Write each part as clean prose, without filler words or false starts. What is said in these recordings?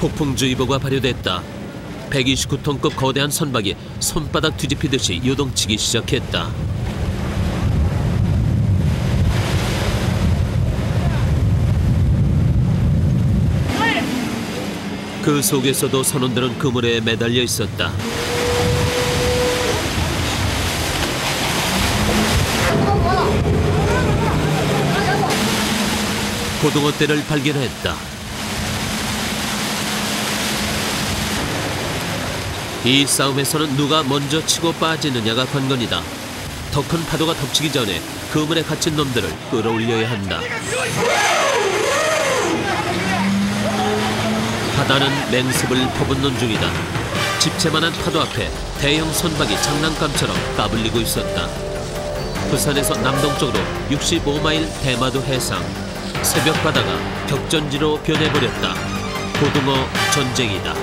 폭풍주의보가 발효됐다. 129톤급 거대한 선박이 손바닥 뒤집히듯이 요동치기 시작했다. 그 속에서도 선원들은 그물에 매달려 있었다. 고등어떼를 발견했다. 이 싸움에서는 누가 먼저 치고 빠지느냐가 관건이다. 더 큰 파도가 덮치기 전에 그물에 갇힌 놈들을 끌어올려야 한다. 바다는 맹습을 퍼붓는 중이다. 집채만한 파도 앞에 대형 선박이 장난감처럼 까불리고 있었다. 부산에서 남동쪽으로 65마일 대마도 해상. 새벽 바다가 격전지로 변해버렸다. 고등어 전쟁이다.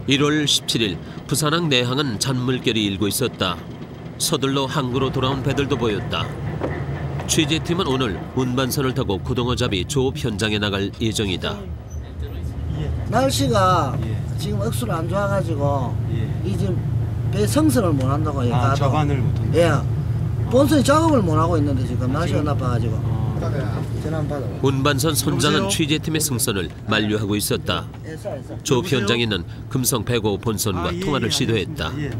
(1월 17일) 부산항 내항은 잔물결이 일고 있었다. 서둘러 항구로 돌아온 배들도 보였다. 취재팀은 오늘 운반선을 타고 고등어잡이 조업 현장에 나갈 예정이다. 날씨가 지금 억수로 안 좋아가지고 이 지금 배 성선을 못 한다고 얘기하고 저반을 못 한다. 예, 본선이 작업을 못 하고 있는데 지금 날씨가 나빠가지고 운반선 선장은 취재팀의 승선을 만류하고 있었다. 조업 현장에는 금성 배고 본선과 통화를 시도했다. 근데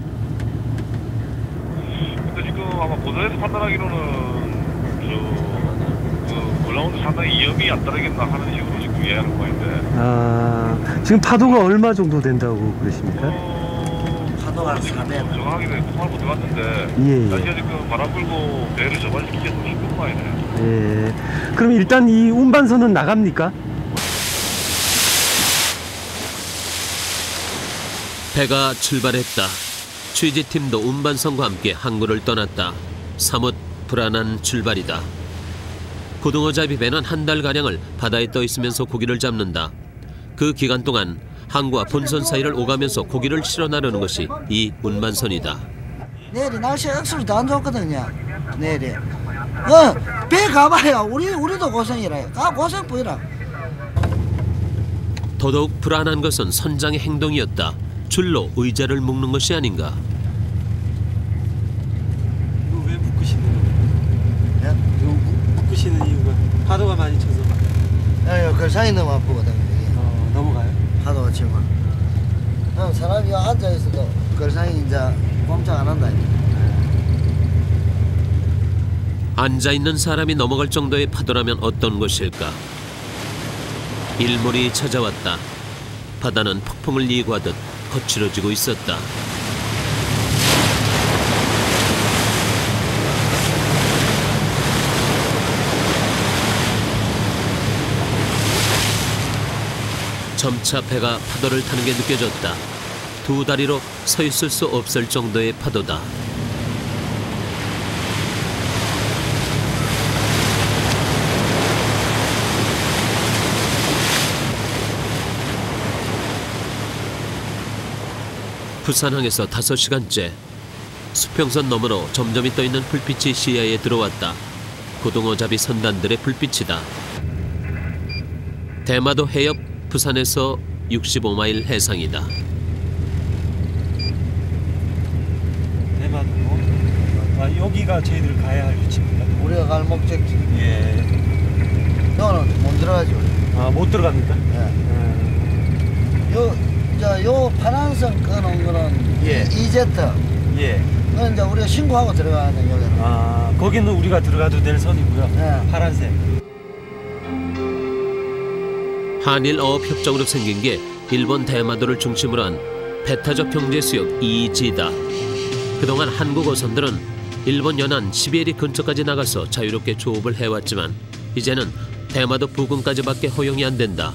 지금 아마 보도에서 판단하기로는 올라오는데 상당히 위험이 안 따르겠나 하는 식으로 지금 이해하는 거인데. 지금 파도가 얼마 정도 된다고 그러십니까? 파도가 4m. 정확하게 통화를 못 해봤는데 날씨가 지금 바람 불고 배를 저반시키기 너무 쉽은 모양이네요. 그럼 일단 이 운반선은 나갑니까? 배가 출발했다. 취재팀도 운반선과 함께 항구를 떠났다. 사뭇 불안한 출발이다. 고등어잡이 배는 한 달가량을 바다에 떠 있으면서 고기를 잡는다. 그 기간 동안 항구와 본선 사이를 오가면서 고기를 실어 나르는 것이 이 운반선이다. 내일이 날씨가 억수로 더 안 좋거든요. 내일이. 배 가봐요. 우리도 고생이라. 가 고생 보이라. 더더욱 불안한 것은 선장의 행동이었다. 줄로 의자를 묶는 것이 아닌가. 이거 왜 묶으시는 거예요? 이거 묶으시는 이유가 파도가 많이 쳐서. 그 사이 너무 아프거든. 넘어가요? 파도가 치고. 사람이 앉아 있어도 그 사이 이제 꼼짝 안 한다. 앉아있는 사람이 넘어갈 정도의 파도라면 어떤 것일까. 일몰이 찾아왔다. 바다는 폭풍을 예고하듯 거칠어지고 있었다. 점차 배가 파도를 타는 게 느껴졌다. 두 다리로 서 있을 수 없을 정도의 파도다. 부산항에서 5시간째. 수평선 너머로 점점이 떠있는 불빛이 시야에 들어왔다. 고등어잡이 선단들의 불빛이다. 대마도 해협 부산에서 65마일 해상이다. 대마도? 여기가 저희들 가야 할 위치입니다. 우리가 갈 목적지. 너는 못 들어가지. 못 들어갑니까? 요 파란색 그는 거는 이제트. 그건 이제 우리가 신고하고 들어가야 돼 여기는. 거기는 우리가 들어가도 될 선이고요. 파란색. 한일 어업 협정으로 생긴 게 일본 대마도를 중심으로 한 배타적 경제수역 EEZ다. 그동안 한국 어선들은 일본 연안 시베리 근처까지 나가서 자유롭게 조업을 해왔지만 이제는 대마도 부근까지밖에 허용이 안 된다.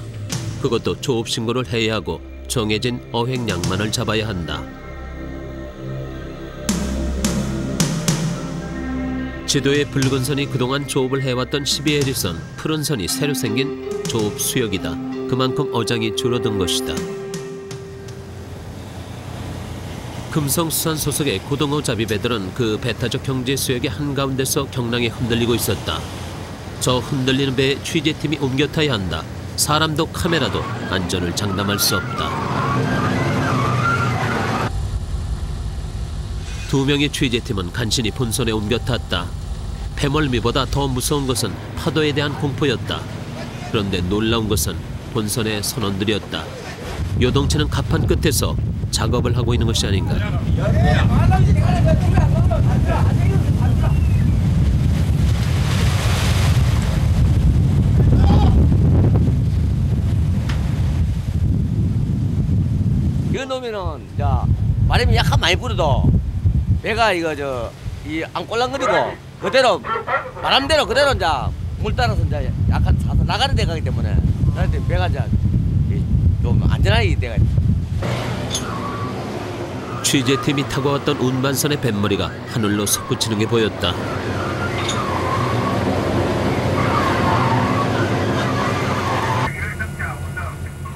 그것도 조업 신고를 해야 하고 정해진 어획량만을 잡아야 한다. 지도의 붉은 선이 그동안 조업을 해왔던 시베리선, 푸른 선이 새로 생긴 조업 수역이다. 그만큼 어장이 줄어든 것이다. 금성수산 소속의 고등어 잡이배들은 그 배타적 경제 수역의 한가운데서 경랑에 흔들리고 있었다. 저 흔들리는 배에 취재팀이 옮겨 타야 한다. 사람도 카메라도 안전을 장담할 수 없다. 두 명의 취재팀은 간신히 본선에 옮겨 탔다. 배멀미보다 더 무서운 것은 파도에 대한 공포였다. 그런데 놀라운 것은 본선의 선원들이었다. 요동치는 갑판 끝에서 작업을 하고 있는 것이 아닌가. 이 놈이는 자 바람이 약간 많이 불어도 배가 이 안 꼴랑거리고 그대로 바람대로 그대로 이제 물 따라서 이제 약간 사서 나가는 데 가기 때문에 배가 이제 좀 안전하게 돼가. 취재팀이 타고 왔던 운반선의 뱃머리가 하늘로 솟구치는 게 보였다.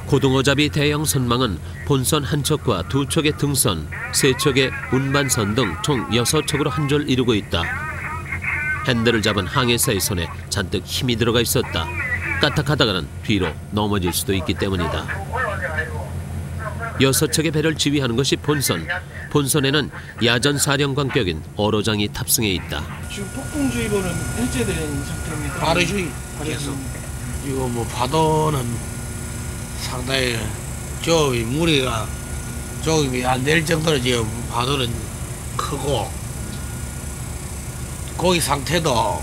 고등어잡이 대형 선망은 본선 한 척과 두 척의 등선, 세 척의 운반선 등 총 6척으로 한 줄 이루고 있다. 핸들을 잡은 항해사의 손에 잔뜩 힘이 들어가 있었다. 까딱하다가는 뒤로 넘어질 수도 있기 때문이다. 6척의 배를 지휘하는 것이 본선. 본선에는 야전 사령관격인 어로장이 탑승해 있다. 지금 폭풍주의보는 해제된 상태입니다. 발해주의 계속. 이거 뭐 파도는 상당히 저기 무리가 조금이 안 될 정도로 지금 파도는 크고 고기 상태도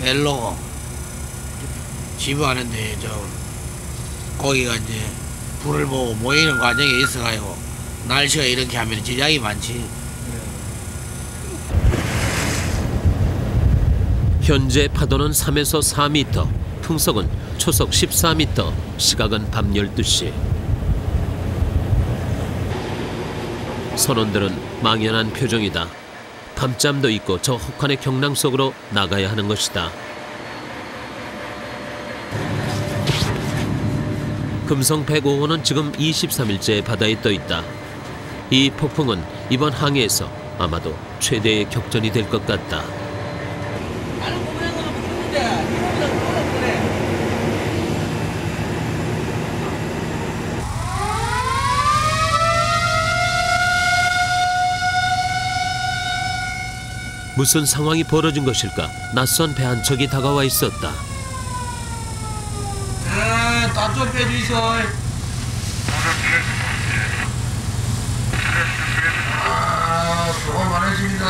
별로 지부하는데 저 고기가 이제 불을 보고 모이는 과정에 있어가지고 날씨가 이렇게 하면 지장이 많지. 현재 파도는 3에서 4m, 풍속은 초속 14m, 시각은 밤 12시. 선원들은 망연한 표정이다. 밤잠도 있고 저 혹한의 경랑 속으로 나가야 하는 것이다. 금성 105호는 지금 23일째 바다에 떠 있다. 이 폭풍은 이번 항해에서 아마도 최대의 격전이 될 것 같다. 무슨 상황이 벌어진 것일까? 낯선 배 한 척이 다가와 있었다. 네, 다 좀 빼주이소. 수고 많으십니다.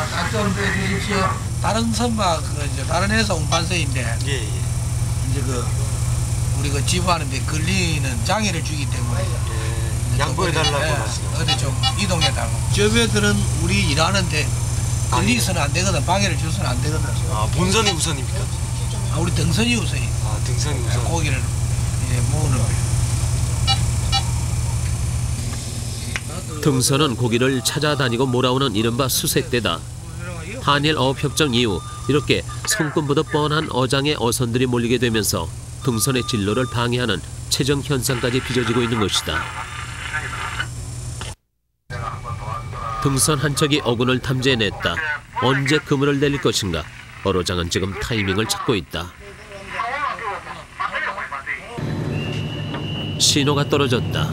다 좀 빼주십시오. 다른 선박 이제 다른 회사 운반선인데 이제 우리 지부하는 데 걸리는 장애를 주기 때문에 양보해달라고 어디 좀 이동해달라고. 저 배들은 우리 일하는데 걸리서는 안 되거든. 방해를 줘서는 안 되거든. 아, 본선이 우선입니까? 우리 등선이 우선이. 아, 등선이 우선. 고기를 이제 모으는 거예요. 등선은 고기를 찾아다니고 몰아오는 이른바 수색대다. 한일 어업협정 이후 이렇게 성금보다 뻔한 어장의 어선들이 몰리게 되면서 등선의 진로를 방해하는 최정 현상까지 빚어지고 있는 것이다. 등선 한 척이 어군을 탐지해냈다. 언제 그물을 내릴 것인가? 어로장은 지금 타이밍을 찾고 있다. 신호가 떨어졌다.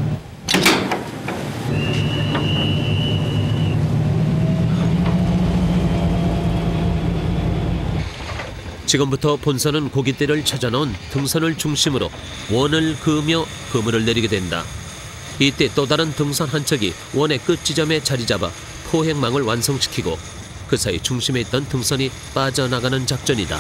지금부터 본선은 고깃대를 찾아놓은 등선을 중심으로 원을 그으며 그물을 내리게 된다. 이때 또 다른 등선 한 척이 원의 끝 지점에 자리 잡아 포획망을 완성시키고 그 사이 중심에 있던 등선이 빠져나가는 작전이다.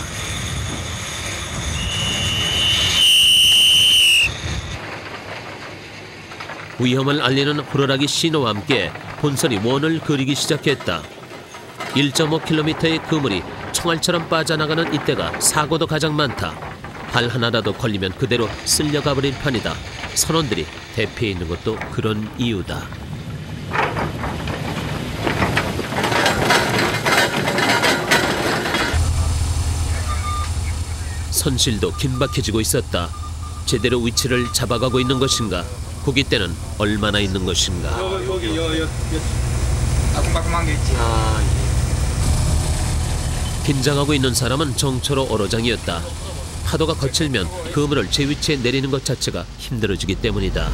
위험을 알리는 호루라기 신호와 함께 본선이 원을 그리기 시작했다. 1.5km의 그물이 총알처럼 빠져나가는 이때가 사고도 가장 많다. 발 하나라도 걸리면 그대로 쓸려가 버릴 판이다. 선원들이 대피해 있는 것도 그런 이유다. 선실도 긴박해지고 있었다. 제대로 위치를 잡아가고 있는 것인가? 고깃대는 얼마나 있는 것인가? 여기 따끔따끔한 게 있지. 긴장하고 있는 사람은 정초로 어로장이었다. 파도가 거칠면 그물을 제 위치에 내리는 것 자체가 힘들어지기 때문이다.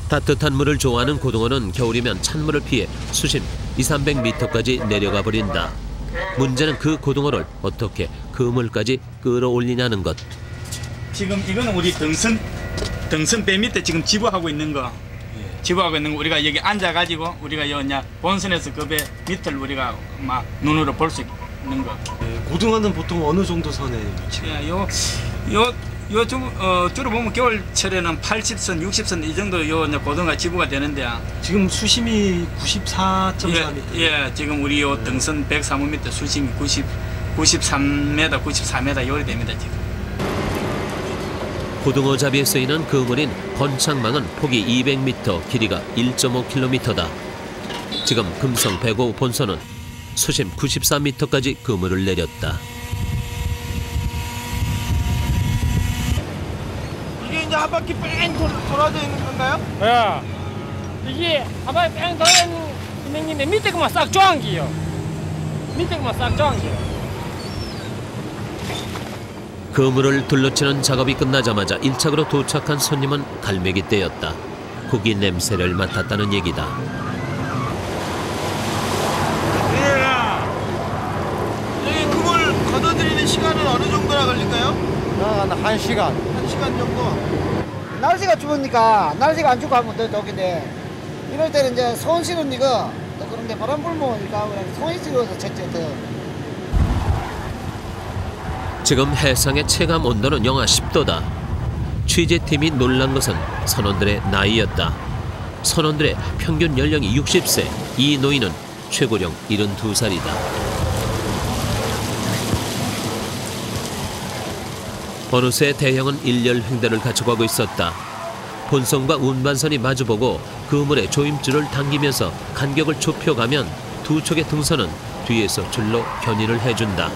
따뜻한 물을 좋아하는 고등어는 겨울이면 찬물을 피해 수심 200~300m까지 내려가 버린다. 문제는 그 고등어를 어떻게 그물까지 끌어올리냐는 것. 지금 이거는 우리 등선 배 밑에 지금 지부하고 있는 거. 지부하고 있는 거 우리가 여기 앉아가지고 우리가 여기 본선에서 그 배 밑을 우리가 막 눈으로 볼 수 있는 거. 고등어는 보통 어느 정도 선에 위치해요? 주로 보면 겨울철에는 80선, 60선 이 정도 고등어가 지부가 되는데 지금 수심이 94.4m. 예, 지금 우리 요 등선 103m 수심이 93m, 94m 요리 됩니다 지금. 고등어 잡이에 쓰이는 그물인 건창망은 폭이 200m, 길이가 1.5km다. 지금 금성 105 본선은 수심 94m까지 그물을 내렸다. 이게 이제 한 바퀴 뺑 돌아져 있는 건가요? 예. 이게 한 바퀴 뺑 돌아있는 게 밑에 그만 싹 조항기요. 밑에 그만 싹 조항기요. 그물을 둘러치는 작업이 끝나자마자 1착으로 도착한 손님은 갈매기 떼였다. 고기 냄새를 맡았다는 얘기다. 여기 그물 걷어들이는 시간은 어느 정도나 걸릴까요? 한 1시간. 1시간 정도. 날씨가 추우니까 날씨가 안 춥고 하면 더 좋긴데 이럴 때는 이제 손 실은 이거 또 그런데 바람 불면 이거 손이 실어서 쳤죠 더. 지금 해상의 체감 온도는 영하 10도다. 취재팀이 놀란 것은 선원들의 나이였다. 선원들의 평균 연령이 60세, 이 노인은 최고령 72살이다. 어느새 대형은 일렬 횡단을 갖춰가고 있었다. 본선과 운반선이 마주보고 그물의 조임줄을 당기면서 간격을 좁혀가면 두 척의 등선은 뒤에서 줄로 견인을 해준다.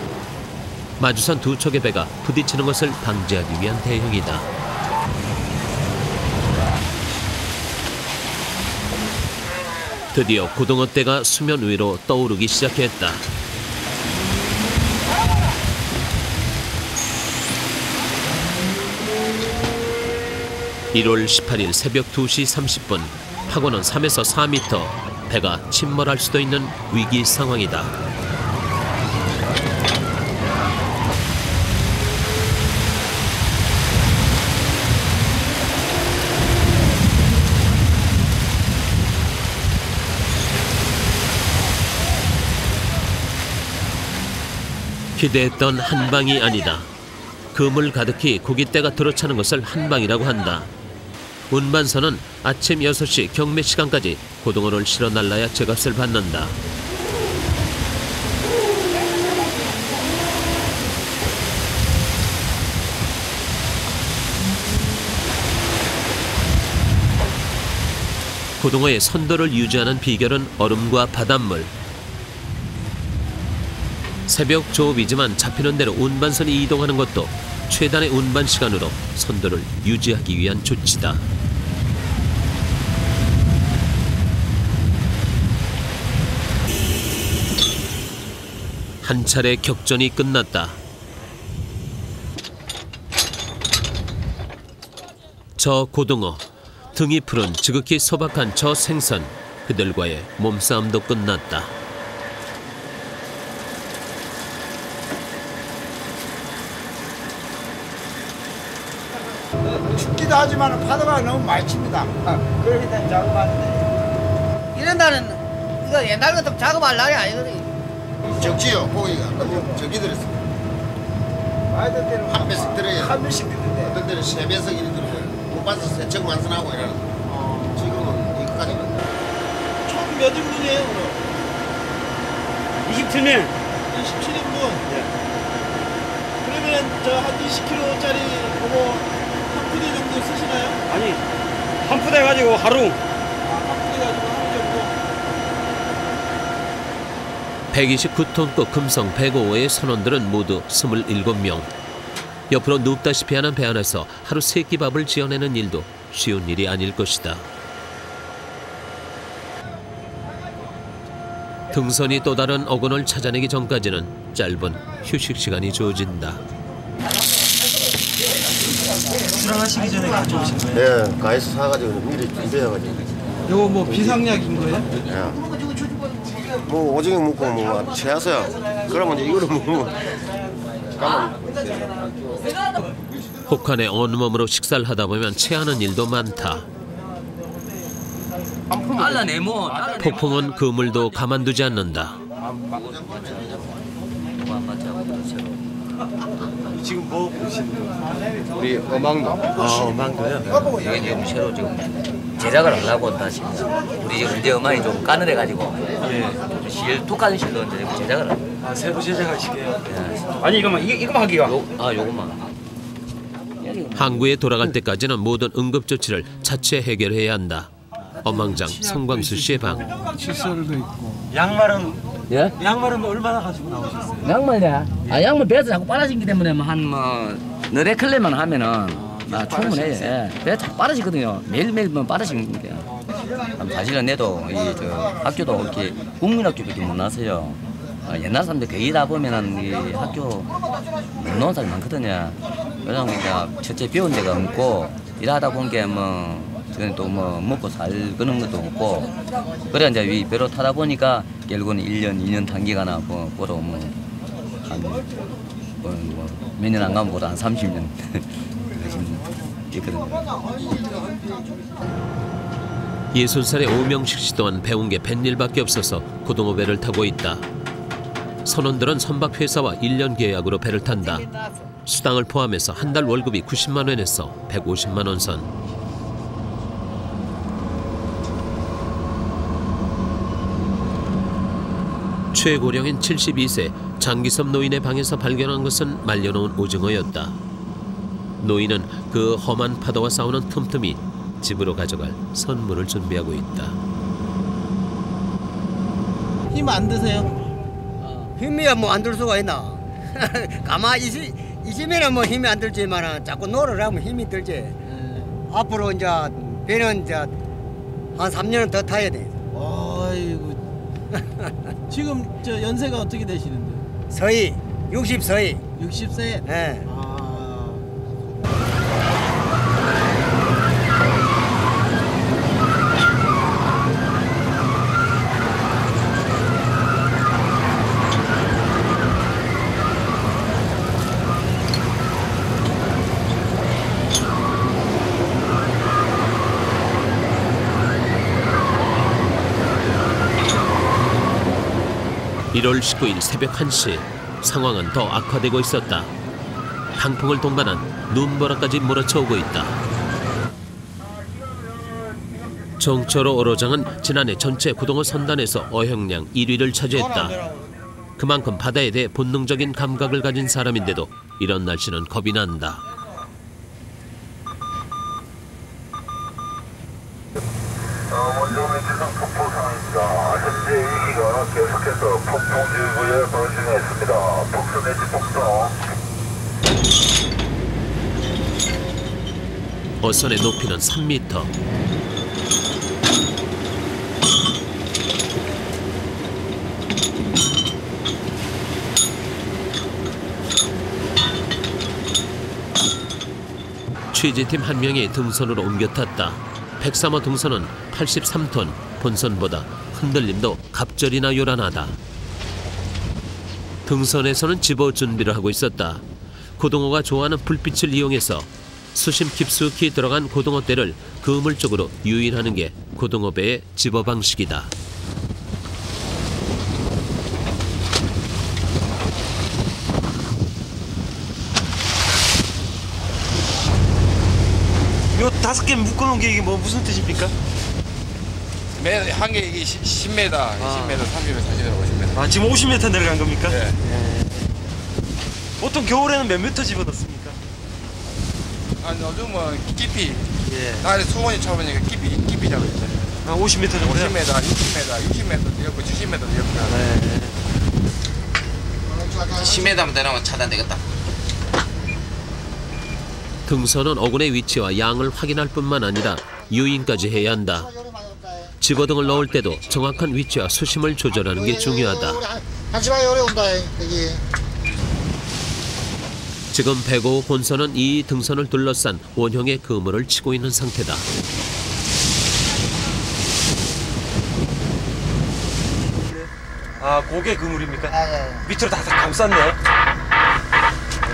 마주선 두 척의 배가 부딪히는 것을 방지하기 위한 대형이다. 드디어 고등어떼가 수면 위로 떠오르기 시작했다. (1월 18일) 새벽 2시 30분 파고는 3에서 4m, 배가 침몰할 수도 있는 위기 상황이다. 기대했던 한 방이 아니다. 그물 가득히 고깃대가 들어차는 것을 한 방이라고 한다. 운반선은 아침 6시 경매 시간까지 고등어를 실어 날라야 제값을 받는다. 고등어의 선도를 유지하는 비결은 얼음과 바닷물. 새벽 조업이지만 잡히는 대로 운반선이 이동하는 것도 최단의 운반 시간으로 선도를 유지하기 위한 조치다. 한 차례 격전이 끝났다. 저 고등어, 등이 푸른 지극히 소박한 저 생선, 그들과의 몸싸움도 끝났다. 춥기도 하지만 파도가 너무 많이 칩니다. 그렇기 때문에 작업하는데. 이런 날은 이거 옛날 같으면 작업할 날이 아니거든. 적지요 고기가 적이 들었어. 많이 들 때는 한 배씩 들어요. 한 배씩 드는데. 어떤 데는 3배씩 이리 들어요. 못 봐서 세척 완선하고 이러는. 지금은 이거까지. 총 몇 인분이에요 그럼? 27명. 27인분. 그러면 저 한 20kg짜리 그거 한 푸대 정도 쓰시나요? 아니 한 푸대 가지고 하루. 한 푸대 가지고 하루 정도. 129톤급 금성 105호의 선원들은 모두 27명. 옆으로 눕다시피 하는 배 안에서 하루 3끼 밥을 지어내는 일도 쉬운 일이 아닐 것이다. 등선이 또 다른 어근을 찾아내기 전까지는 짧은 휴식 시간이 주어진다. 출항하시기 전에 가져오신 거예요? 네, 가에서 사가지고 미리 준비해가지고. 이거 뭐 비상약인 거예요? 예. 뭐 오징어 먹고 뭐 채하세요. 그러면 이제 이거를 먹으면 혹한의 온몸으로 식사를 하다 보면 체하는 일도 많다. 폭풍은 그물도 가만두지 않는다. 지금 뭐 보시는 거예요? 우리 어망도. 어망도요? 여기 지금 새로 지금 제작을 하려고 다시 우리 지금 이제 음악이 좀 까늘해가지고 실 독하는 실로 이제 제작을 하고. 새로 제작하시게요? 아니 이거만 하기가. 요것만. 항구에 돌아갈 때까지는 모든 응급조치를 자체 해결해야 한다. 엄망장 성광수 씨의 방. 칫솔도 있고. 양말은 예? 양말은 얼마나 가지고 나오셨어요? 양말이야. 양말 배에서 자꾸 빨아지기 때문에 한 너네 클레만 하면은 충분해. 예. 배 자꾸 빨아지거든요. 매일매일 빨아지는 게. 사실은 내도 학교도 이렇게 국민학교밖에 못 나왔어요. 옛날 사람들 거의 다 보면은 이 학교 못 나온 사람이 많거든요. 왜냐면 첫째 배운 데가 없고 일하다 본 게 저는 또 먹고 살 그런 것도 없고 그래 이제 이 배로 타다 보니까 결국은 1년, 2년 단기가나 보러 몇 년 안 가면 보다 한 30년 있거든요. 60살의 오명식 씨 또한 배운 게 뱃일밖에 없어서 고등어 배를 타고 있다. 선원들은 선박 회사와 1년 계약으로 배를 탄다. 수당을 포함해서 한 달 월급이 90만 원에서 150만 원 선. 최고령인 72세 장기섭 노인의 방에서 발견한 것은 말려놓은 오징어였다. 노인은 그 험한 파도와 싸우는 틈틈이 집으로 가져갈 선물을 준비하고 있다. 힘 안 드세요? 힘이야 뭐 안 들 수가 있나? 가만히 있으면 힘이 안 들지만 자꾸 노를 하면 힘이 들지. 앞으로 이제 배는 이제 한 3년은 더 타야 돼. 아이고. 지금 연세가 어떻게 되시는데? 서희 60 서희. 60세? 네. 일 1월 19일 새벽 1시 상황은 더 악화되고 있었다. 강풍을 동반한 눈보라까지 몰아쳐오고 있다. 정철호 어로장은 지난해 전체 고등어 선단에서 어획량 1위를 차지했다. 그만큼 바다에 대해 본능적인 감각을 가진 사람인데도 이런 날씨는 겁이 난다. 원종의 지상 폭포 상황입니다. 현재 이 시간 계속해서 폭풍주의보에 발효 중에 있습니다. 폭수 내지 폭성. 어선의 높이는 3m. 취재팀 한 명이 등선으로 옮겨 탔다. 103호 등선은 83톤, 본선보다 흔들림도 갑절이나 요란하다. 등선에서는 집어 준비를 하고 있었다. 고등어가 좋아하는 불빛을 이용해서 수심 깊숙이 들어간 고등어떼를 그물 쪽으로 유인하는 게 고등어배의 집어 방식이다. 요 5개 묶어놓은 게 이게 무슨 뜻입니까? 한 개 이게 10m, 20m, 30m, 40m, 50m. 아, 지금 50m 내려간 겁니까? 네. 보통 겨울에는 몇 미터 집어넣습니까? 요즘은 깊이. 나를 수온이 차보니까 깊이 잡아야 돼. 한 50m 정도요? 50m, 60m, 60m도 옆고 70m도 옆고. 10m만 내려면 차단되겠다. 등선은 어군의 위치와 양을 확인할 뿐만 아니라 유인까지 해야 한다. 집어등을 넣을 때도 정확한 위치와 수심을 조절하는 게 중요하다. 한시방에 오래 온다 여기. 지금 105 본선은 이 등선을 둘러싼 원형의 그물을 치고 있는 상태다. 아, 고개 그물입니까? 예. 밑으로 다 감쌌네.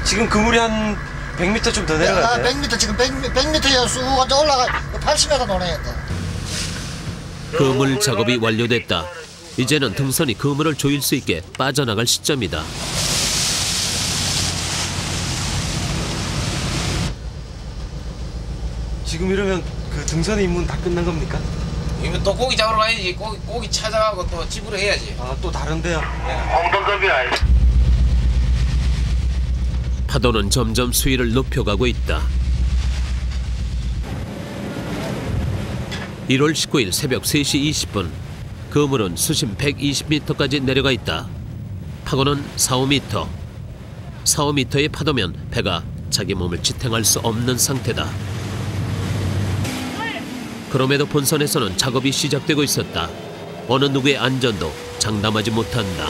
지금 그물이 한 100m 좀 더 내려갔네. 100m 지금 100m에 쑥 올라가 80m 노네. 그물 작업이 완료됐다. 이제는 등선이 그물을 조일 수 있게 빠져나갈 시점이다. 지금 이러면 그 등선의 임무는 다 끝난 겁니까? 이거 또 고기 잡으러 가야지. 고기 찾아가고 또 집으로 해야지. 아, 또 다른데요? 파도는 점점 수위를 높여가고 있다. 1월 19일 새벽 3시 20분 그물은 수심 120m까지 내려가 있다. 파고는 4~5m. 4~5m의 파도면 배가 자기 몸을 지탱할 수 없는 상태다. 그럼에도 본선에서는 작업이 시작되고 있었다. 어느 누구의 안전도 장담하지 못한다.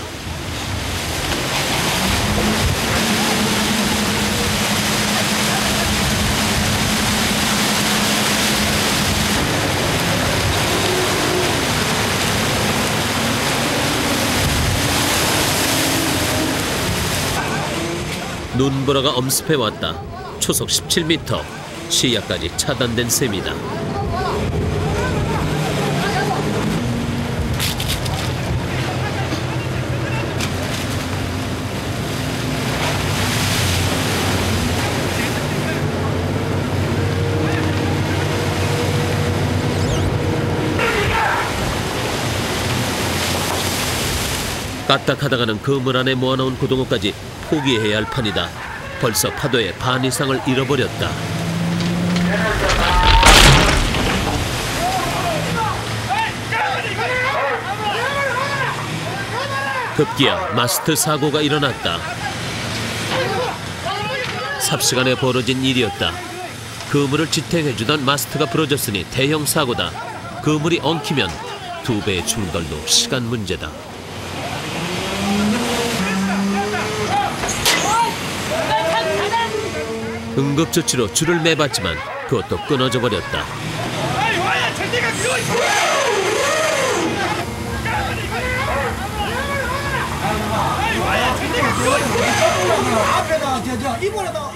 눈보라가 엄습해왔다. 초속 17m, 시야까지 차단된 셈이다. 까딱하다가는 그물 안에 모아놓은 고등어까지 포기해야 할 판이다. 벌써 파도의 반 이상을 잃어버렸다. 급기야 마스트 사고가 일어났다. 삽시간에 벌어진 일이었다. 그물을 지탱해주던 마스트가 부러졌으니 대형 사고다. 그물이 엉키면 2배의 충돌도 시간 문제다. 응급조치로 줄을 매봤지만 그것도 끊어져 버렸다.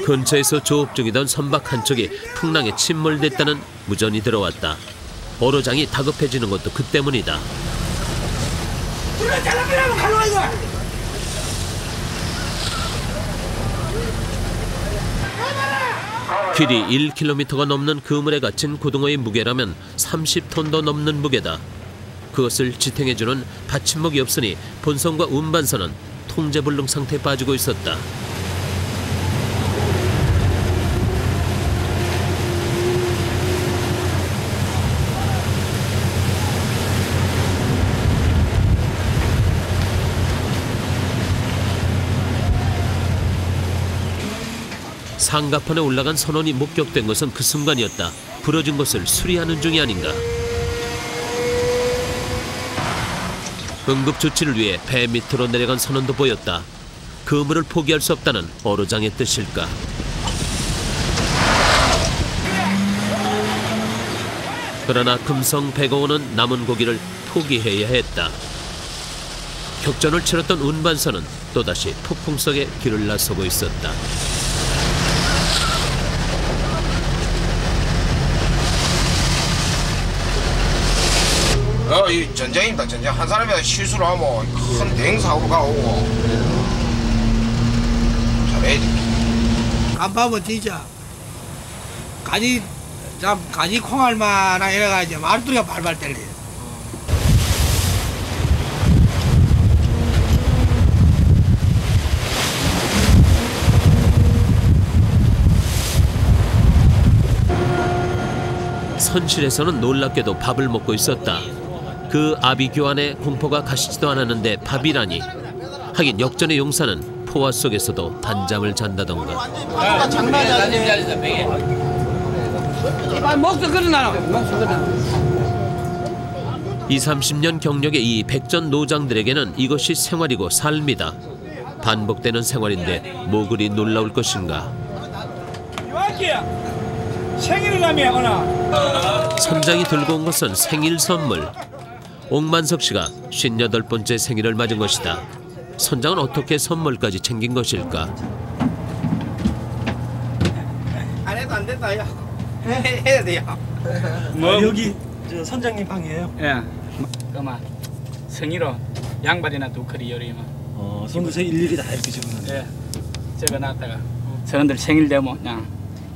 근처에서 조업 중이던 선박 한 척이 풍랑에 침몰됐다는 무전이 들어왔다. 어로장이 다급해지는 것도 그 때문이다. 길이 1km가 넘는 그물에 갇힌 고등어의 무게라면 30톤도 넘는 무게다. 그것을 지탱해주는 받침목이 없으니 본선과 운반선은 통제불능 상태에 빠지고 있었다. 상가판에 올라간 선원이 목격된 것은 그 순간이었다. 부러진 것을 수리하는 중이 아닌가. 응급조치를 위해 배 밑으로 내려간 선원도 보였다. 그물을 포기할 수 없다는 어로장의 뜻일까. 그러나 금성 배고원은 남은 고기를 포기해야 했다. 격전을 치렀던 운반선은 또다시 폭풍 속에 길을 나서고 있었다. 이 전쟁입니다. 전쟁. 한 사람이 실수를 하면 큰 대형사고가 오고. 잘해야지. 간파면 진짜 가지 콩알마나 이래가지고 말뚝이가 발발 떨려. 선실에서는 놀랍게도 밥을 먹고 있었다. 그 아비규환의 공포가 가시지도 않았는데 밥이라니. 하긴 역전의 용사는 포화 속에서도 단잠을 잔다던가. 목도 그러나. 목도 그러나. 20-30년 경력의 이 백전 노장들에게는 이것이 생활이고 삶이다. 반복되는 생활인데 뭐 그리 놀라울 것인가. 생일이라며 오나. 선장이 들고 온 것은 생일 선물. 옥만석 씨가 58번째 생일을 맞은 것이다. 선장은 어떻게 선물까지 챙긴 것일까? 안 해도 안 된다요. 해야 돼요. 뭐 여기 저 선장님 방이에요? 예. 그만 생일로 양발이나 두 컬이 요리만. 손도 제 일일이 다 이렇게 적어놨네. 예. 적어놨다가 저런들 생일 되면 그냥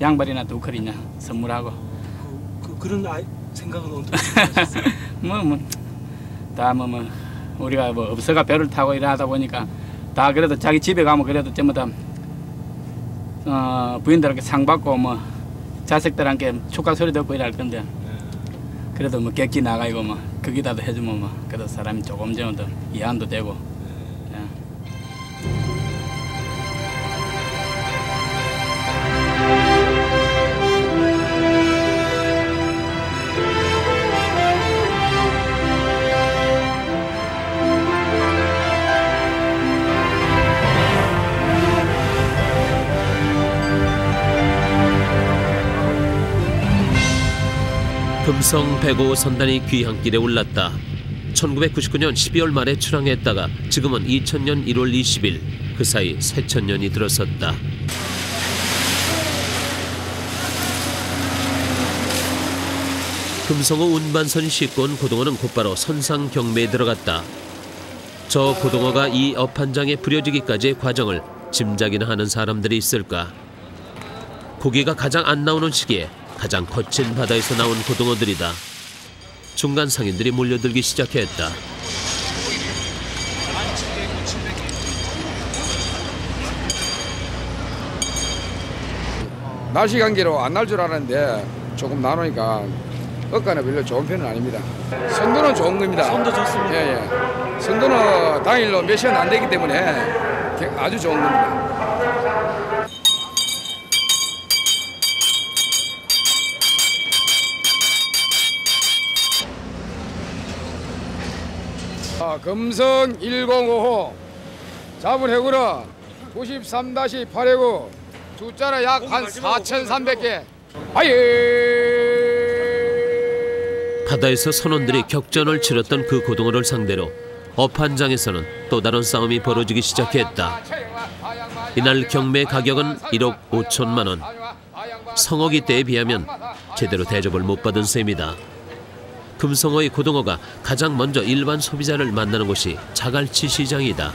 양발이나 두 컬이냐 선물하고. 그런 생각은 어떻게 하셨어요? 다 우리가 뭐 업소가 배를 타고 일하다 보니까 다 그래도 자기 집에 가면 그래도 전부 다 부인들한테 상 받고 뭐 자식들한테 축하 소리 듣고 일할 건데 그래도 뭐 객기 나가고 뭐 거기다도 해주면 뭐 그래도 사람이 조금 정도 이해도 되고. 금성 105선단이 귀향길에 올랐다. 1999년 12월 말에 출항했다가 지금은 2000년 1월 20일, 그 사이 새천년이 들어섰다. 금성호 운반선이 싣고 온 고등어는 곧바로 선상 경매에 들어갔다. 저 고등어가 이 업한장에 부려지기까지의 과정을 짐작이나 하는 사람들이 있을까? 고기가 가장 안 나오는 시기에 가장 거친 바다에서 나온 고등어들이다. 중간 상인들이 몰려들기 시작했다. 날씨 관계로 안 날 줄 알았는데 조금 나오니까 억가는 별로 좋은 편은 아닙니다. 선도는 좋은 겁니다. 선도 좋습니다. 예. 선도는 당일로 몇 시간 안 되기 때문에 아주 좋은 겁니다. 금성 105호 잡은 해구는 93-8해구 숫자는 약 한 4,300개. 바다에서 선원들이 격전을 치렀던 그 고등어를 상대로 업한장에서는 또 다른 싸움이 벌어지기 시작했다. 이날 경매 가격은 1억 5천만 원. 성어기 때에 비하면 제대로 대접을 못 받은 셈이다. 금성어의 고등어가 가장 먼저 일반 소비자를 만나는 곳이 자갈치 시장이다.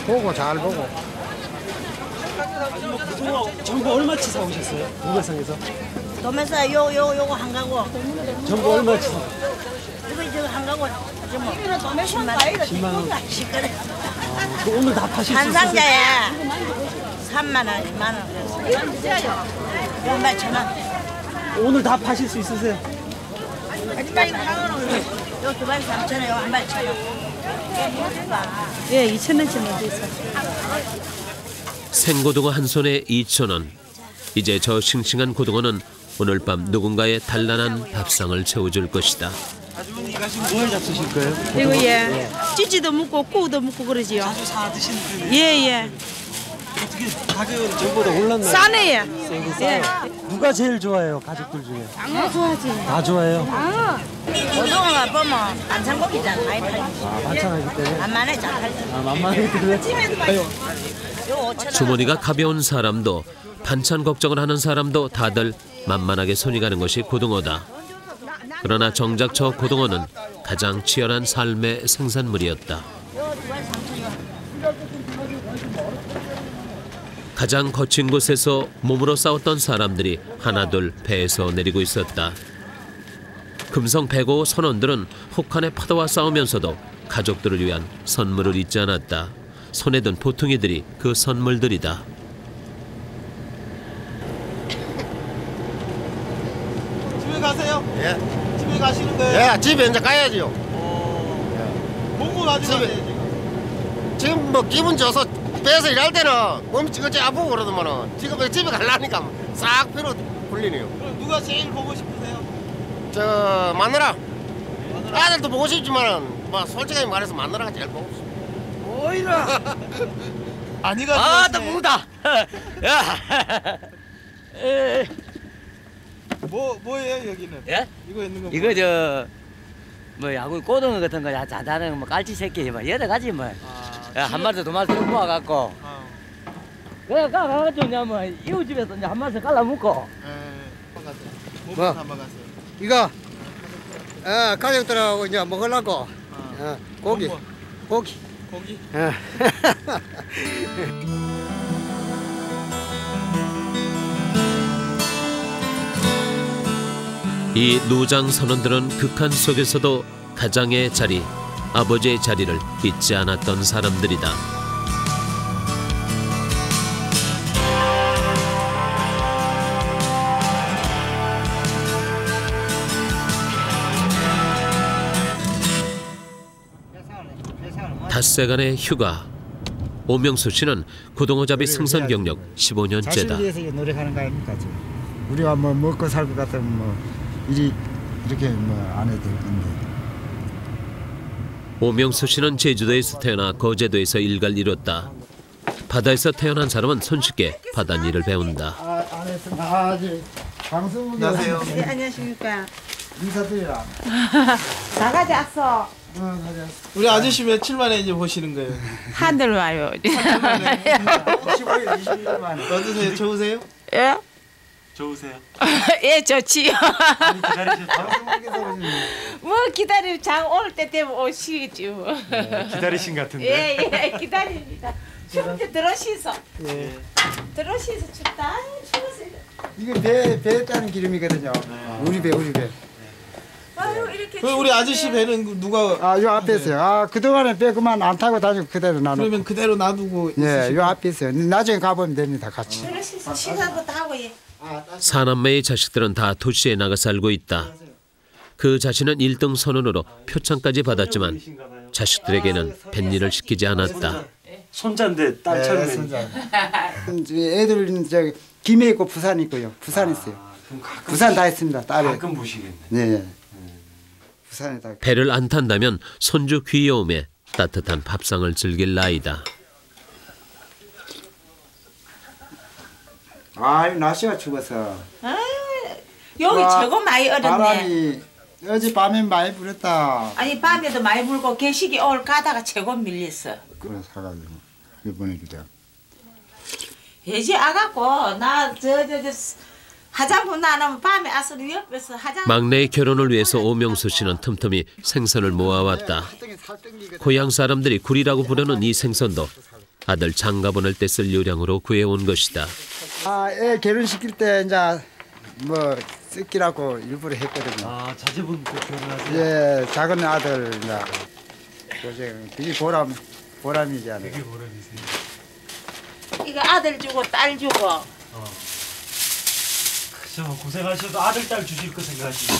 보고 잘 보고. 전부 얼마치 사오셨어요? 동해상에서? 도매사 요거 한 가고. 전부 얼마치 사? 이거 한 가고. 뭐 10만 원. 10그릇. 오늘 다 파실 수 있으세요? 한 상자에 3만 원, 2만 원. 11,000원. 오늘 다 파실 수 있으세요? 요 두 발 3,000원, 요 한 발 1,000원. 예, 2,000원치 먼저 있어. 생고등어 한 손에 2,000원. 이제 저 싱싱한 고등어는 오늘 밤 누군가의 단란한 밥상을 채워줄 것이다. 아주머니 이거 지금 뭘 잡수실 거예요? 이거 예, 찌찌도 먹고 꾸도 먹고 그러지요. 자주 사 드시는 편이에요? 예. 어떻게 가격은 저보다 올랐나요? 싸네요. 예. 누가 제일 좋아해요? 가족들 중에? 다 좋아하지. 다 좋아해요? 고등어가 보면 반찬고기잖아. 많이 팔지. 반찬하기 때문에? 만만해 잘 팔지. 만만하기 때문에? 주머니가 가벼운 사람도 반찬 걱정을 하는 사람도 다들 만만하게 손이 가는 것이 고등어다. 그러나 정작 저 고등어는 가장 치열한 삶의 생산물이었다. 가장 거친 곳에서 몸으로 싸웠던 사람들이 하나둘 배에서 내리고 있었다. 금성 105 선원들은 혹한의 파도와 싸우면서도 가족들을 위한 선물을 잊지 않았다. 손에 든 보퉁이들이 그 선물들이다. 집에 가세요? 예. 집에 어디 가시는 거예요? 예, 집에 이제 가야지요. 공부 가지고 집에- 지금 뭐 기분 좋아서 빼서 일할 때는 몸이 찌그찌 아프고 그러더만은 지금 집에 가려니까 싹 피로 풀리네요. 그럼 누가 제일 보고 싶으세요? 저 마누라. 아들도 보고 싶지만 뭐 솔직하게 말해서 마누라가 제일 보고 싶어. 오히려 아니가 아따 무다. 야. 뭐예요 여기는? 예? 이거 있는 거 이거 저 뭐 야구 고등어 같은 거 자다는 뭐 깔치 새끼 뭐 여러 가지 뭐. 한 마리 두 마리 모아 갖고. 그래 가가지고 이제 뭐 이웃 집에서 이제 한 마리씩 갈라 먹고. 뭐? 이거 가족들하고 이제 먹으려고 고기. 고기? 이 노장 선원들은 극한 속에서도 가장의 자리, 아버지의 자리를 잊지 않았던 사람들이다. 닷새간의 휴가. 오명수 씨는 고등어잡이 생선 경력 자신을 15년째다. 위해서 노력하는 거 아닙니까 지금. 우리가 뭐 먹고 살 것 같으면 뭐 이렇게 뭐 안 해도 될 건데. 오명수 씨는 제주도에서 태어나 거제도에서 일갈 이뤘다. 바다에서 태어난 사람은 손쉽게 바다일을 배운다. 안에서 방송. 안녕하세요. 네, 안녕하십니까. 인사드리라. 나가지 왔어. 우리 아저씨 며칠 만에 이제 보시는 거예요? 한들 와요. 15일, 20일 만에. 어떠세요? 좋으세요? 예? 좋으세요? 예, 좋지요. 많이 기다리셨어요? 뭐 기다리고 장 올 때 되면 오시겠지 뭐. 기다리신 것 같은데. 예, 기다립니다. 추운데 들어시서. 예. 들어시서 춥다. 아유, 추웠어요. 이게 배 따는 기름이거든요. 우리 배. 아유, 이렇게. 그럼 우리 아저씨 배는 누가? 요 앞에 있어요. 그동안에 배 그만 안 타고 다니고 그대로 놔놓고. 그러면 그대로 놔두고. 예, 요 앞에 있어요. 나중에 가보면 됩니다, 같이. 들어시서 시간도 다 하고 예. 사남매의 자식들은 다 도시에 나가 살고 있다. 그 자신은 1등 선원으로 표창까지 받았지만 자식들에게는 뱃일을 시키지 않았다. 손자인데 딸처럼. 애들 저 김해 있고 부산 있고요. 부산 있어요. 부산 다 있습니다. 딸이. 가끔 보시겠네. 네. 부산에 다. 배를 안 탄다면 손주 귀여움에 따뜻한 밥상을 즐길 나이다. 아유, 날씨가 추워서. 여기 최고 많이 얼었네. 바람이 어젯밤에 많이 불었다. 아니 밤에도 많이 불고 개식이 오늘 가다가 최고 밀렸어. 그래 사가지고 그래 보내주자. 예지 아가고 나 저 화장품 안 하면 밤에 아스리 옆에서 화장. 막내의 결혼을 위해서 오명수 씨는 틈틈이 생선을 모아왔다. 고향 사람들이 굴이라고 부르는 이 생선도 아들 장가 보낼 때 쓸 요량으로 구해온 것이다. 애 결혼시킬 때 이제 뭐 쓰기라고 일부러 했거든요. 자제분도 결혼하세요? 예, 작은 아들 이제 고생. 그게 보람이잖아요. 그게 보람이세요? 이거 아들 주고 딸 주고. 그죠. 고생하셔도 아들 딸 주실 거 생각하시죠.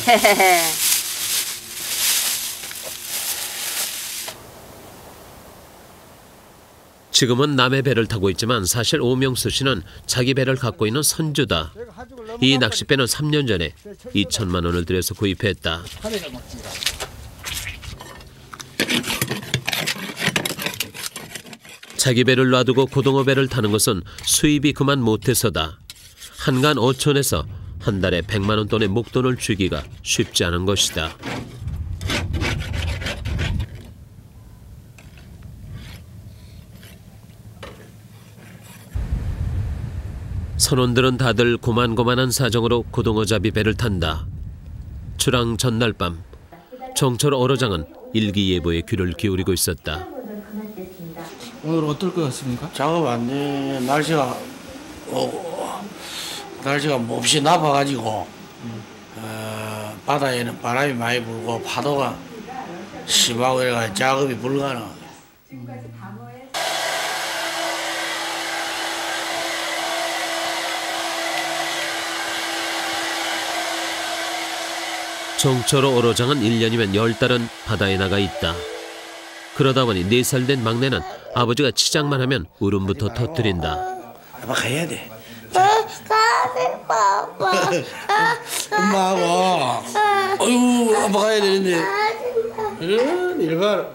지금은 남의 배를 타고 있지만 사실 오명수 씨는 자기 배를 갖고 있는 선주다. 이 낚싯배는 3년 전에 2천만 원을 들여서 구입했다. 자기 배를 놔두고 고등어 배를 타는 것은 수입이 그만 못해서다. 한간 어촌에서 한 달에 100만 원 돈의 목돈을 쥐기가 쉽지 않은 것이다. 선원들은 다들 고만고만한 사정으로 고등어잡이 배를 탄다. 출항 전날 밤 정철 어로장은 일기예보에 귀를 기울이고 있었다. 오늘 어떨 것 같습니까? 작업 안 돼. 날씨가 몹시 나빠가지고 바다에는 바람이 많이 불고 파도가 심하고 이래가 작업이 불가능. 정처로 어로장은 1년이면 10달은 바다에 나가 있다. 그러다 보니 4살 된 막내는 아버지가 치장만 하면 울음부터 터뜨린다. 아빠 가야 돼. 아빠. 엄마하고. 어휴, 아빠 가야 되는데. 이리 가라.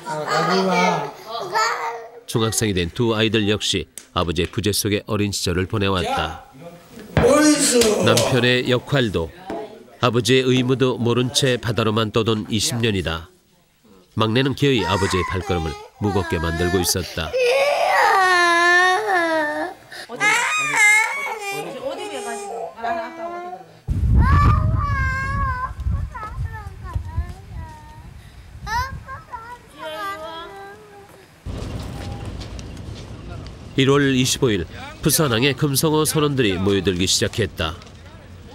가지마. 중학생이 된 두 아이들 역시 아버지의 부재 속에 어린 시절을 보내왔다. 남편의 역할도 아버지의 의무도 모른 채 바다로만 떠돈 20년이다. 막내는 기어이 아버지의 발걸음을 무겁게 만들고 있었다. 어디에 가지고? 아빠 어디 1월 25일 부산항에 금성어 선원들이 모여들기 시작했다.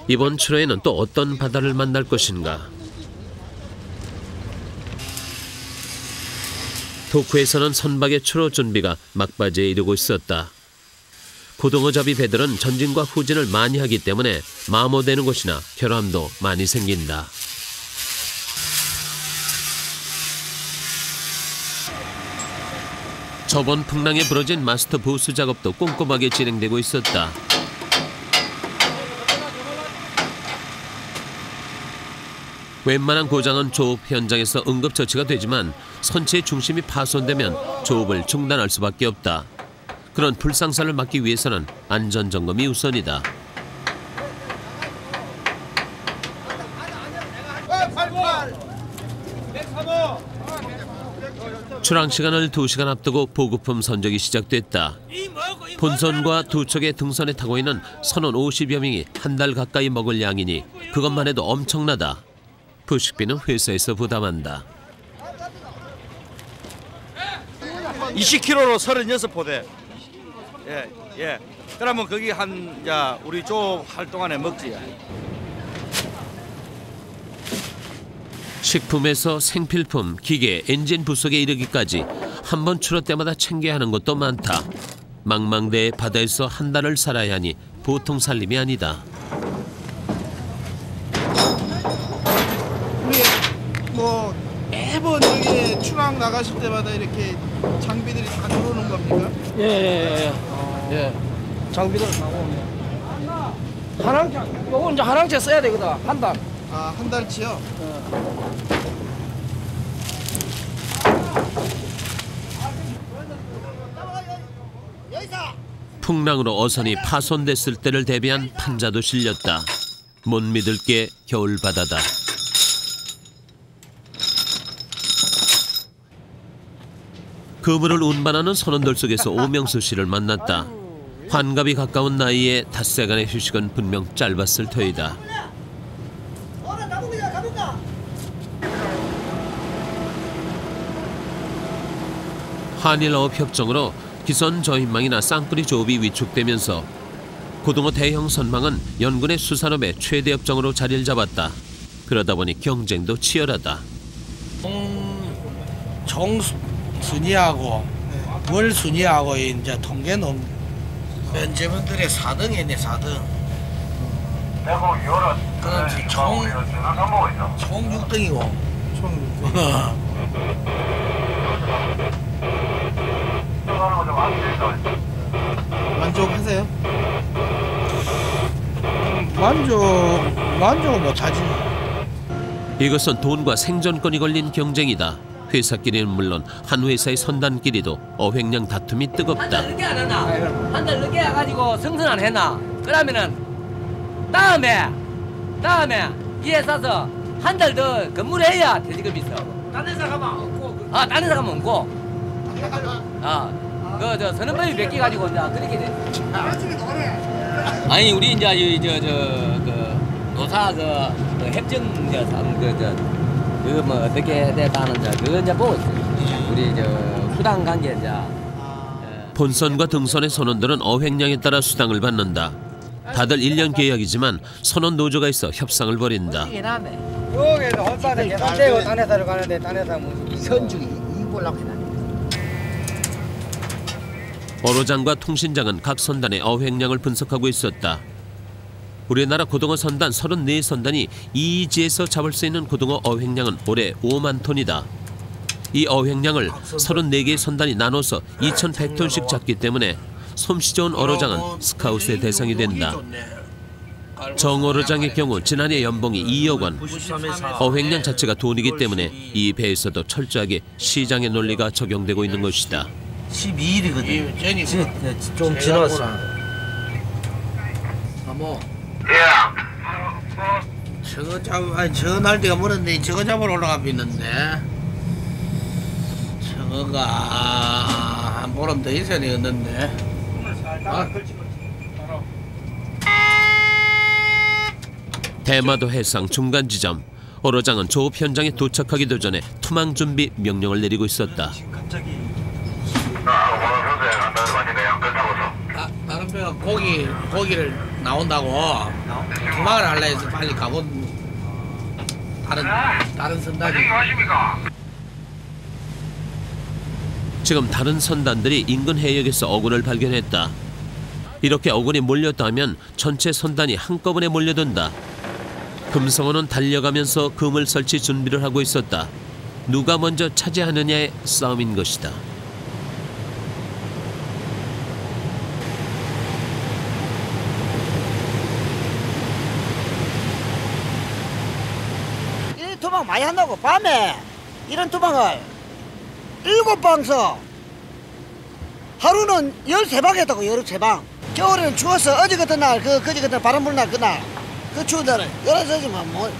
이번 출하에는 또 어떤 바다를 만날 것인가. 도쿠에서는 선박의 출하 준비가 막바지에 이르고 있었다. 고등어잡이 배들은 전진과 후진을 많이 하기 때문에 마모되는 곳이나 결함도 많이 생긴다. 저번 풍랑에 부러진 마스터 보수 작업도 꼼꼼하게 진행되고 있었다. 웬만한 고장은 조업 현장에서 응급처치가 되지만 선체의 중심이 파손되면 조업을 중단할 수밖에 없다. 그런 불상사를 막기 위해서는 안전점검이 우선이다. 출항 시간을 2시간 앞두고 보급품 선적이 시작됐다. 본선과 두 척의 등선에 타고 있는 선원 50여 명이 한 달 가까이 먹을 양이니 그것만 해도 엄청나다. 부식비는 회사에서 부담한다. 20kg로 36포대. 예. 그러면 거기 우리 조업할 동안에 먹지. 식품에서 생필품, 기계, 엔진 부속에 이르기까지 한 번 출하 때마다 챙겨야 하는 것도 많다. 망망대해 바다에서 한 달을 살아야 하니 보통 살림이 아니다. 우리 매번 여기 출항 나가실 때마다 이렇게 장비들이 다 들어오는 겁니까? 예. 장비들 나오네. 요거 이제 하랑채 써야 되거든. 한 달. 아, 한 달치요? 풍랑으로 어선이 파손됐을 때를 대비한 판자도 실렸다. 못 믿을 게 겨울바다다. 그물을 운반하는 선원들 속에서 오명수 씨를 만났다. 환갑이 가까운 나이에 닷새간의 휴식은 분명 짧았을 터이다. 한일어업협정으로 기선 저인망이나 쌍뿌리 조업이 위축되면서 고등어 대형 선망은 연군의 수산업의 최대 업종으로 자리를 잡았다. 그러다 보니 경쟁도 치열하다. 총순위하고 월순위하고 이제 통계는 면제분들의 4등이네 4등. 그럼 총 6등이고. 만족하세요? 만족은 못하지. 이것은 돈과 생존권이 걸린 경쟁이다. 회사끼리는 물론 한 회사의 선단끼리도 어획량 다툼이 뜨겁다. 한 달 늦게 안 하나? 한 달 늦게 해가지고 승선 안 했나? 그러면은 다음에 이 회사서 한 달 더 근무를 해야 퇴직금이 있어. 딴 회사 가면 없고. 딴 회사 가면 없고. 저 선언법이 몇 개 가지고 이제 그렇게 돼. 아니 우리 이제 그 노사 그 협정 뭐 어떻게 됐다는 그거 이제 보고 있어요. 우리 수당 관계 이제. 본선과 등선의 선원들은 어획량에 따라 수당을 받는다. 다들 1년 계약이지만 선원 노조가 있어 협상을 벌인다. 여기에서 홀바닥 계산 떼고 딴 회사를 가는데 딴 회사 선주기 이꼴라고 해놨네. 어로장과 통신장은 각 선단의 어획량을 분석하고 있었다. 우리나라 고등어 선단 34선단이 이지에서 잡을 수 있는 고등어 어획량은 올해 5만 톤이다. 이 어획량을 34개의 선단이 나눠서 2,100톤씩 잡기 때문에 솜씨 좋은 어로장은 스카웃의 대상이 된다. 정 어로장의 경우 지난해 연봉이 2억 원. 어획량 자체가 돈이기 때문에 이 배에서도 철저하게 시장의 논리가 적용되고 있는 것이다. 12일이거든. 좀 지났어. 뭐 저거 저거 날때가 멀었는데 저거 잡으러 올라가 있는데 저거가 한 보름 더 있어야 되겠는데. 대마도 해상 중간 지점. 어로장은 조업 현장에 도착하기도 전에 투망 준비 명령을 내리고 있었다. 다른 배가 고기를 나온다고 투망을 하려 해서 빨리 가본 다른 선단이. 지금 다른 선단들이 인근 해역에서 어군을 발견했다. 이렇게 어군이 몰렸다면 전체 선단이 한꺼번에 몰려든다. 금성어는 달려가면서 그물 설치 준비를 하고 있었다. 누가 먼저 차지하느냐의 싸움인 것이다. 이 투망 많이 한다고. 밤에 이런 투망을 7방서 하루는 13방 했다고. 13방. 겨울에는 추워서 어제 같은 날 그제 같은 바람 부는 날 그날 그 추운 날은 11시만 뭐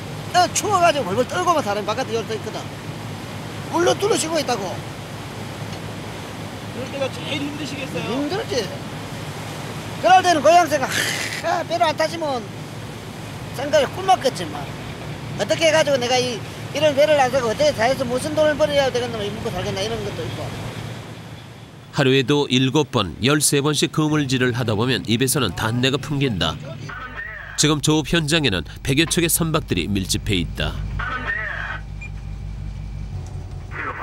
추워가지고 벌벌 떨고만 사람이 바깥에 열떠 있거든. 물로 뚫어지고 있다고. 그럴 때가 제일 힘드시겠어요? 힘들지. 그럴 때는 고향 생각 배로 안 타시면 생각이 꿀먹겠지만 어떻게 해가지고 내가 이런 배를 안 사고 어떻게 사해서 무슨 돈을 벌어야 되겠나 먹고 살겠나 이런 것도 있고. 하루에도 7번, 13번씩 그물질을 하다 보면 입에서는 단내가 풍긴다. 지금 조업 현장에는 100여 척의 선박들이 밀집해 있다.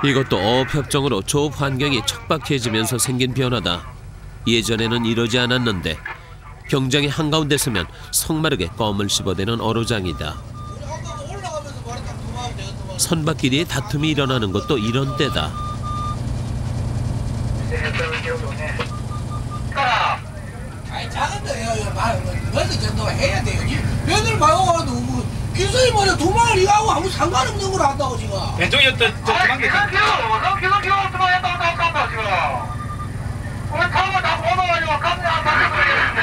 이것도 어업협정으로 조업 환경이 척박해지면서 생긴 변화다. 예전에는 이러지 않았는데 경장이 한가운데 서면 성마르게 껌을 씹어대는 어로장이다. 선박끼리의 다툼이 일어나는 것도 이런 때다. 아니 작은데 몇시 정도 해야 돼요. 며칠 말고 가도 뭐 기술이 뭐냐 도망을 이거하고 아무 상관없는 걸 한다고 지금. 왼쪽이었던 저 도망 기상 투망 했다고 지금. 우리 타고 다 뽑아가지고 깜짝 놀랐는데.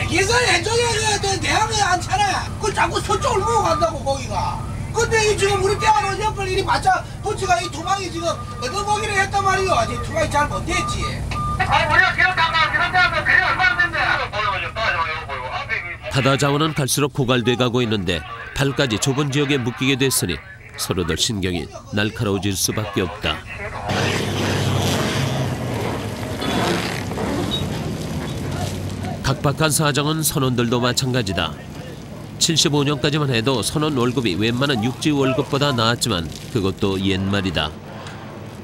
기술이 왼쪽에 대항에 않잖아. 그걸 자꾸 서쪽을 보고 간다고 거기가. 근데 지금 우리 대화로 옆을 이리 맞자 도치가 이 투망이 지금 얻어보기를 했단 말이오. 아직 투망이 잘 못됐지. 아니 우리가 기록 당가 그게 얼마나 된대. 바다 자원은 갈수록 고갈돼 가고 있는데 발까지 좁은 지역에 묶이게 됐으니 서로들 신경이 날카로워질 수밖에 없다. 각박한 사정은 선원들도 마찬가지다. 75년까지만 해도 선원 월급이 웬만한 육지 월급보다 나았지만 그것도 옛말이다.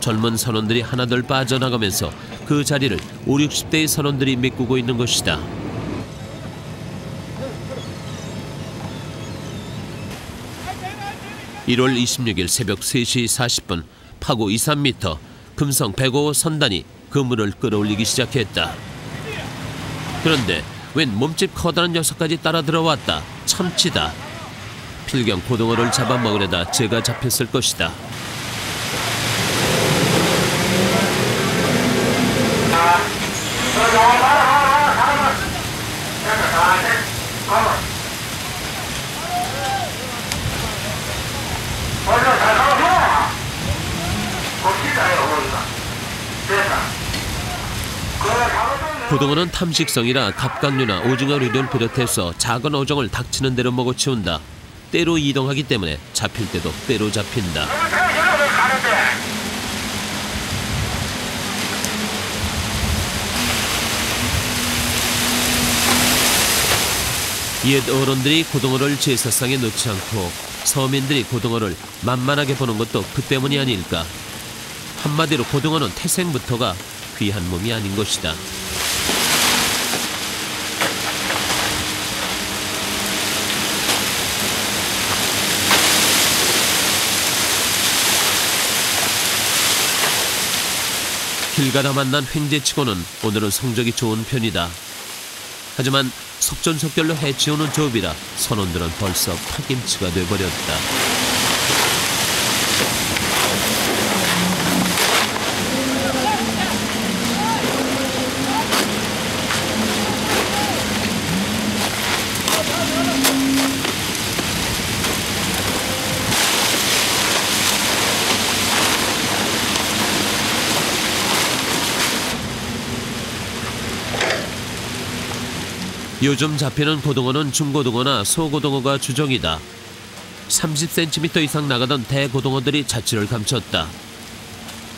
젊은 선원들이 하나둘 빠져나가면서 그 자리를 5, 60대의 선원들이 메꾸고 있는 것이다. (1월 26일) 새벽 3시 40분 파고 2~3m 금성 105호 선단이 그물을 끌어올리기 시작했다. 그런데 웬 몸집 커다란 녀석까지 따라 들어왔다. 참치다. 필경 고등어를 잡아먹으려다 죄가 잡혔을 것이다. 고등어는 탐식성이라 갑각류나 오징어류를 비롯해서 작은 어종을 닥치는 대로 먹어치운다. 때로 이동하기 때문에 잡힐 때도 때로 잡힌다. 옛 어른들이 고등어를 제사상에 놓지 않고 서민들이 고등어를 만만하게 보는 것도 그 때문이 아닐까. 한마디로 고등어는 태생부터가 귀한 몸이 아닌 것이다. 길 가다 만난 횡재치고는 오늘은 성적이 좋은 편이다. 하지만 속전속결로 해치우는 조업이라 선원들은 벌써 파김치가 돼버렸다. 요즘 잡히는 고등어는 중고등어나 소고등어가 주종이다. 30cm 이상 나가던 대고등어들이 자취를 감췄다.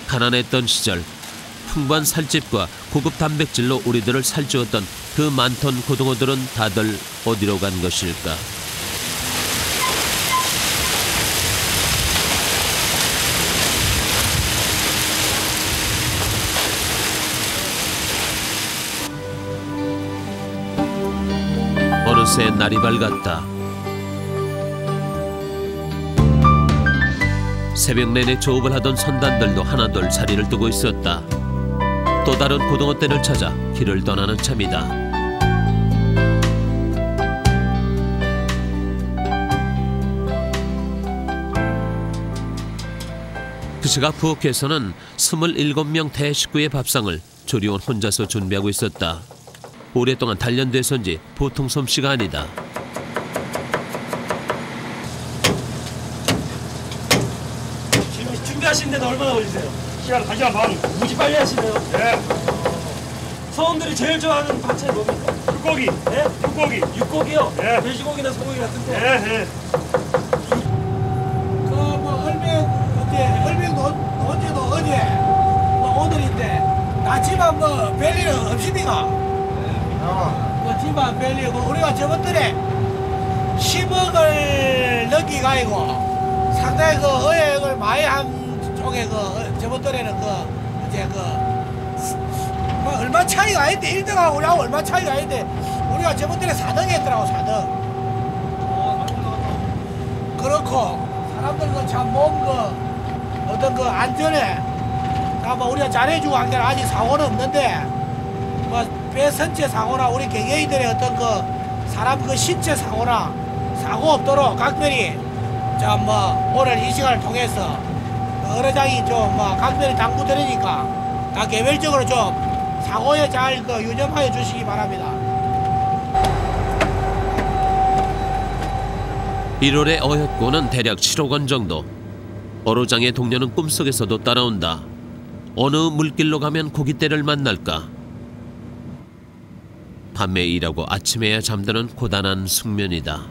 가난했던 시절 풍부한 살집과 고급 단백질로 우리들을 살찌웠던 그 많던 고등어들은 다들 어디로 간 것일까? 어느새 날이 밝았다. 새벽 내내 조업을 하던 선단들도 하나둘 자리를 뜨고 있었다. 또 다른 고등어떼를 찾아 길을 떠나는 참이다. 그 시각 부엌에서는 27명 대식구의 밥상을 조리원 혼자서 준비하고 있었다. 오랫동안 단련돼서인지 보통 솜씨가 아니다. 지금 준비하시는데도 얼마나 걸리세요? 시간 1시간 반. 무지 빨리 하시네요. 네. 서원들이 제일 좋아하는 반찬이 뭡니까? 육고기. 네? 육고기. 육고기요? 네. 돼지고기나 소고기 같은 거? 네. 네. 헐병도 언제도 어제 오늘인데 나지만 별일은 없습니까? 집안 별리고 우리가 저번들에 10억을 넘기가지고 상당히 그 어획을 많이 한 쪽에 저번들에는 뭐 얼마 차이가 아닌데 1등하고 우리하고 얼마 차이가 아닌데 우리가 저번들에 4등 했더라고 4등. 그렇고 사람들 참 몸 어떤 안전에 아마 우리가 잘해주고 한 게 아직 사고는 없는데 배 선체 사고나 우리 경영인들의 어떤 사람 신체 사고나 사고 없도록 각별히 오늘 이 시간을 통해서 어뢰장이 각별히 당부드리니까 다 개별적으로 사고에 잘 유념하여 주시기 바랍니다. 1월의 어획고는 대략 7억 원 정도. 어로장의 동료는 꿈속에서도 따라온다. 어느 물길로 가면 고깃대를 만날까? 밤에 일하고 아침에야 잠드는 고단한 숙면이다.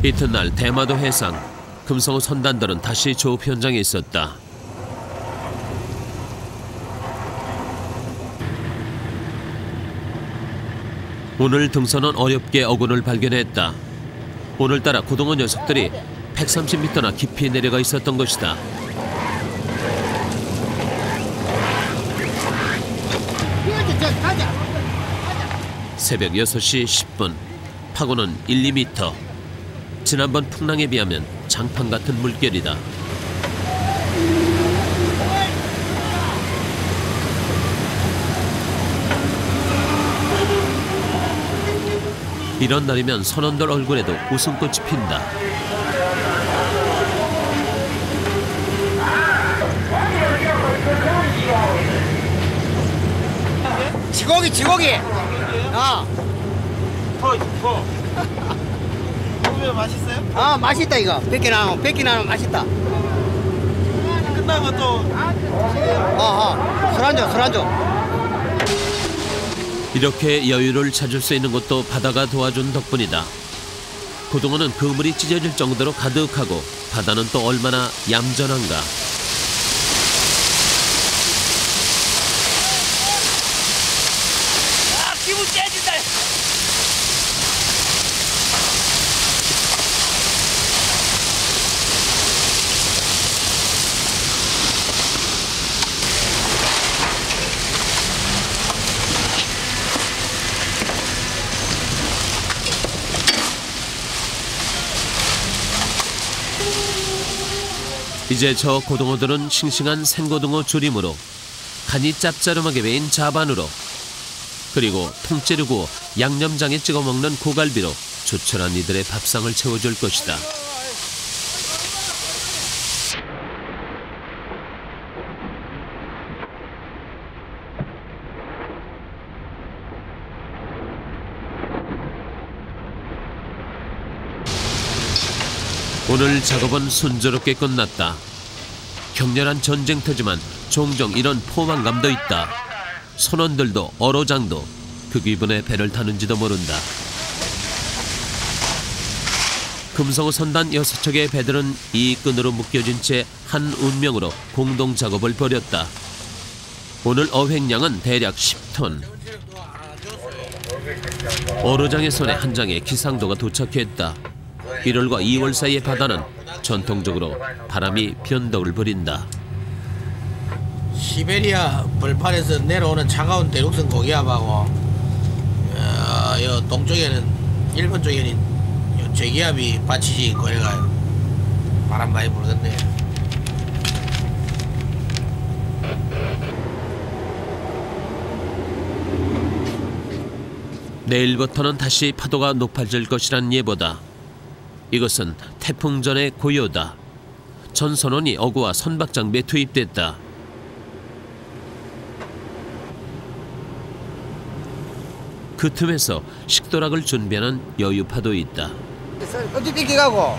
이튿날 대마도 해상, 금성호 선단들은 다시 조업 현장에 있었다. 오늘 등선은 어렵게 어군을 발견했다. 오늘따라 고등어 녀석들이 130m나 깊이 내려가 있었던 것이다. 새벽 6시 10분, 파고는 1, 2m. 지난번 풍랑에 비하면 장판 같은 물결이다. 이런 날이면 선원들 얼굴에도 웃음꽃이 핀다. 지고기. 고기 맛있어요? 아 맛있다 이거. 뺏기 나면 맛있다. 끝나면 또 술한잔. 이렇게 여유를 찾을 수 있는 것도 바다가 도와준 덕분이다. 고등어는 그물이 찢어질 정도로 가득하고 바다는 또 얼마나 얌전한가. 기분 깨진다. 이제 저 고등어들은 싱싱한 생고등어 조림으로, 간이 짭짜름하게 배인 자반으로, 그리고 통째로 구워 양념장에 찍어 먹는 고갈비로 조촐한 이들의 밥상을 채워줄 것이다. 오늘 작업은 순조롭게 끝났다. 격렬한 전쟁터지만 종종 이런 포만감도 있다. 선원들도 어로장도 그 기분에 배를 타는지도 모른다. 금성어 선단 6척의 배들은 이 끈으로 묶여진 채 한 운명으로 공동 작업을 벌였다. 오늘 어획량은 대략 10톤. 어로장의 손에 한 장의 기상도가 도착했다. 1월과 2월 사이의 바다는 전통적으로 바람이 변덕을 부린다. 시베리아 벌판에서 내려오는 차가운 대륙성 고기압하고 요 동쪽에는 일본 쪽에는 요 저기압이 받치지 있고 해가 바람 많이 불겠네. 내일부터는 다시 파도가 높아질 것이란 예보다. 이것은 태풍 전의 고요다. 전 선원이 어구와 선박 장비에 투입됐다. 그 틈에서 식도락을 준비하는 여유파도 있다. 껍질 삐끼가고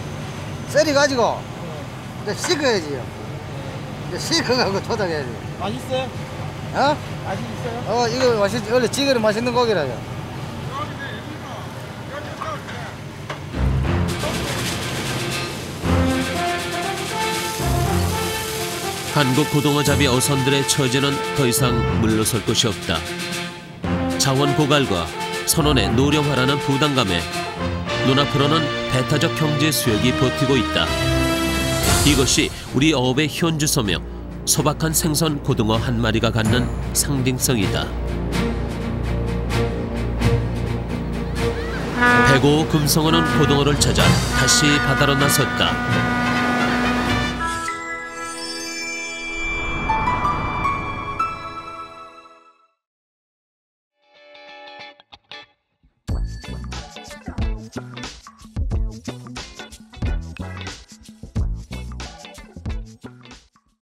썰이 가지고 이제 씻어야지요. 이제 씻어가고 초장해야지. 맛있어요? 어? 맛이 있어요? 이거 맛있지. 원래 찌개는 맛있는 고기라요. 한국 고등어잡이 어선들의 처지는 더 이상 물러설 곳이 없다. 자원 고갈과 선원의 노령화라는 부담감에 눈앞으로는 배타적 경제 수역이 버티고 있다. 이것이 우리 어업의 현주소며 소박한 생선 고등어 한 마리가 갖는 상징성이다. 배고 금성어는 고등어를 찾아 다시 바다로 나섰다.